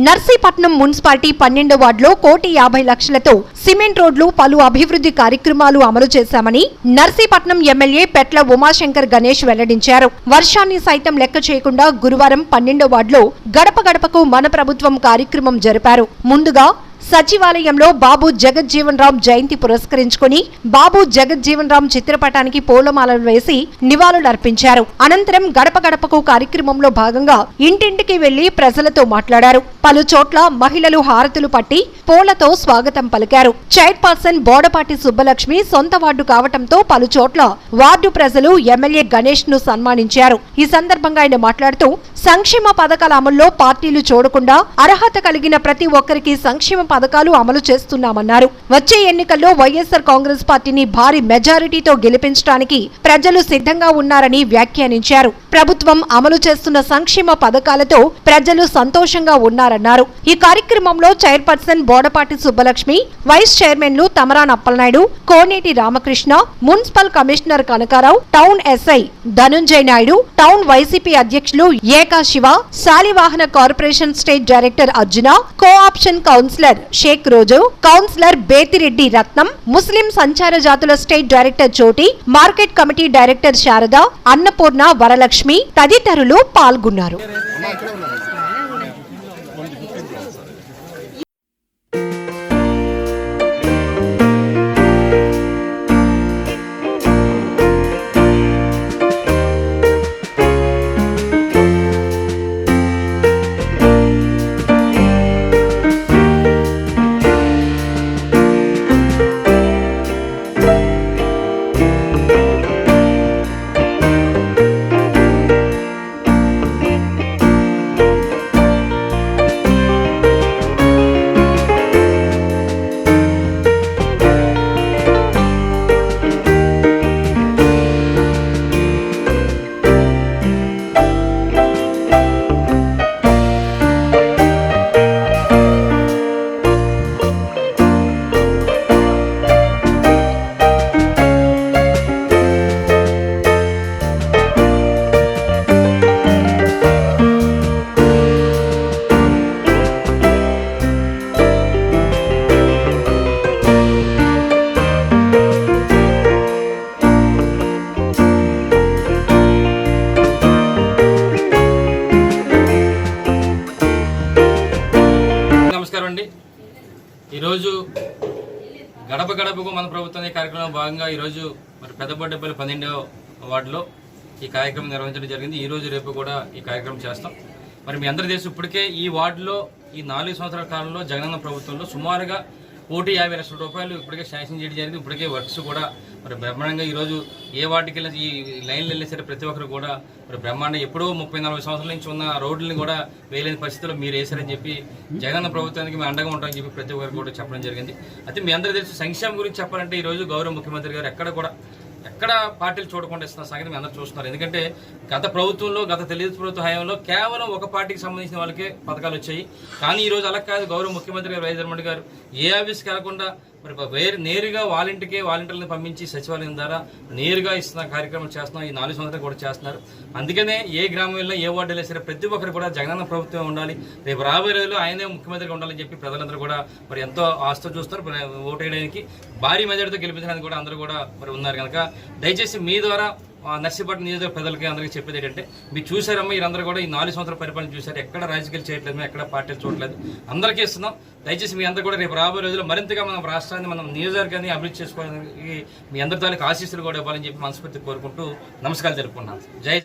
Narsipatnam municipality 12వ వార్డులో 1,50,00,000తో cement రోడ్లు పలు అభివృద్ధి కార్యక్రమాలు అమలు చేశామని నర్సీపట్నం ఎమ్మెల్యే పెట్ల ఉమాశంకర్ గణేష్ వెల్లడించారు. వర్షాన్ని సైతం లెక్క చేయకుండా గురువారం 12వ వార్డులో గడప గడపకు మన ప్రభుత్వం కార్యక్రమం జరిపారు. ముందుగా సచివాలయంలో బాబు జగజ్జీవన్ రామ్ జయంతి పురస్కరించుకుని బాబు జగజ్జీవన్ రామ్ చిత్రపటానికి పూలమాలలు వేసి నివాళులర్పించారు. అనంతరం గడప గడపకు కార్యక్రమంలో భాగంగా ఇంటింటికి వెళ్లి ప్రజలతో మాట్లాడారు. పలు చోట్ల మహిళలు హారతులు పట్టి పూలతో స్వాగతం పలికారు. చైర్పర్సన్ బోడపాటి సుబ్బలక్ష్మి సొంత వార్డు కావటంతో పలు చోట్ల వార్డు ప్రజలు ఎమ్మెల్యే గణేష్ ను సన్మానించారు. ఈ సందర్భంగా ఆయన మాట్లాడుతూ సంక్షేమ పథకాల అమల్లో పార్టీలు చూడకుండా అర్హత కలిగిన ప్రతి ఒక్కరికి సంక్షేమ పథకాలు అమలు చేస్తున్నామన్నారు. వచ్చే ఎన్నికల్లో వైఎస్ఆర్ కాంగ్రెస్ పార్టీని భారీ మెజారిటీతో గెలిపించడానికి ప్రజలు సిద్ధంగా ఉన్నారని వ్యాఖ్యానించారు. ప్రభుత్వం అమలు చేస్తున్న సంక్షేమ పథకాలతో ప్రజలు సంతోషంగా ఉన్నారన్నారు. ఈ కార్యక్రమంలో చైర్పర్సన్ బోడపాటి సుబ్బలక్ష్మి, వైస్ చైర్మన్లు Tamaran Appalanaidu, Koneti Ramakrishna, municipal commissioner Kanakarao, town SI Dhanunjaya Naidu, town YCP అధ్యక్షులు Eka Shiva, Shalivahana corporation state director Arjuna, cooption councillor Shaik Roju, councillor Bethireddy Ratnam, Muslim సంచార జాతుల state director Choti, market committee director Sharada, Annapurna, Varalakshmi తదితరులు పాల్గొన్నారు. ఈరోజు గడప గడపకు మన ప్రభుత్వం కార్యక్రమంలో భాగంగా ఈరోజు మరి పెద్దబొడ్డపల్లి 12వ వార్డులో ఈ కార్యక్రమం నిర్వహించడం జరిగింది. ఈరోజు రేపు కూడా ఈ కార్యక్రమం చేస్తాం. మరి మీ అందరి దేశం ఇప్పటికే ఈ వార్డులో ఈ 4 సంవత్సరాల కాలంలో జగనన్న ప్రభుత్వంలో సుమారుగా 1,50,00,000 రూపాయలు ఇప్పటికే శాంక్షన్ చేయడం జరిగింది. ఇప్పటికే వర్క్స్ కూడా మరి బ్రహ్మాండంగా ఈరోజు ఏ వాటికి వెళ్ళిన ఈ లైన్లు వెళ్ళినా సరే ప్రతి ఒక్కరు కూడా మరి బ్రహ్మాండం ఎప్పుడో 30-40 సంవత్సరాల నుంచి ఉన్న రోడ్లను కూడా వేయలేని పరిస్థితుల్లో మీరు వేశారని చెప్పి జగనన్న ప్రభుత్వానికి మేము అండగా ఉంటామని చెప్పి ప్రతి ఒక్కరు కూడా చెప్పడం జరిగింది. అయితే మీ అందరూ తెలుసు సంక్షేమం గురించి చెప్పాలంటే ఈరోజు గౌరవ ముఖ్యమంత్రి గారు ఎక్కడ పార్టీలు చూడకుండా ఇస్తున్న సంగతి మీ అందరూ చూస్తున్నారు. ఎందుకంటే గత ప్రభుత్వంలో గత తెలుగుదేశం ప్రభుత్వ హయాంలో కేవలం ఒక పార్టీకి సంబంధించిన వాళ్ళకే పథకాలు వచ్చాయి. కానీ ఈరోజు అలా కాదు. గౌరవ ముఖ్యమంత్రి గారు వైఎస్ జగన్మోహన్ గారు ఏ ఆఫీస్కి కాకుండా మరి నేరుగా వాలంటీర్లను పంపించి సచివాలయం ద్వారా నేరుగా ఇస్తున్న కార్యక్రమం చేస్తున్నాం. ఈ 4 సంవత్సరాలు కూడా చేస్తున్నారు. అందుకనే ఏ గ్రామం వెళ్ళినా ఏ వార్డు వెళ్ళినా సరే ప్రతి ఒక్కరు కూడా జగనన్న ప్రభుత్వం ఉండాలి, రేపు రాబోయే రోజుల్లో ఆయనే ముఖ్యమంత్రిగా ఉండాలని చెప్పి ప్రజలందరూ కూడా మరి ఎంతో ఆశతో చూస్తారు. ఓటేయడానికి భారీ మెజార్టీతో గెలిపించడానికి కూడా అందరూ కూడా మరి ఉన్నారు కనుక దయచేసి మీ ద్వారా నర్సీపట్నం నియోజకవర్గ ప్రజలకి అందరికీ చెప్పేది ఏంటంటే మీరు చూసారమ్మా, మీరందరూ కూడా ఈ 4 సంవత్సరాల పరిపాలన చూసారు. ఎక్కడ రాజకీయాలు చేయట్లేదు, ఎక్కడ పార్టీలు చూడలేదు, అందరికీ ఇస్తున్నాం. దయచేసి మీ అందరూ కూడా రేపు రాబోయే రోజుల్లో మరింతగా మనం రాష్ట్రాన్ని మనం నియోజకవర్గాన్ని అభివృద్ధి చేసుకోవడానికి మీ అందరి తాలూకు ఆశీస్సులు కూడా ఇవ్వాలని చెప్పి మనస్ఫూర్తి కోరుకుంటూ నమస్కారాలు తెలుపుకున్నాను. జై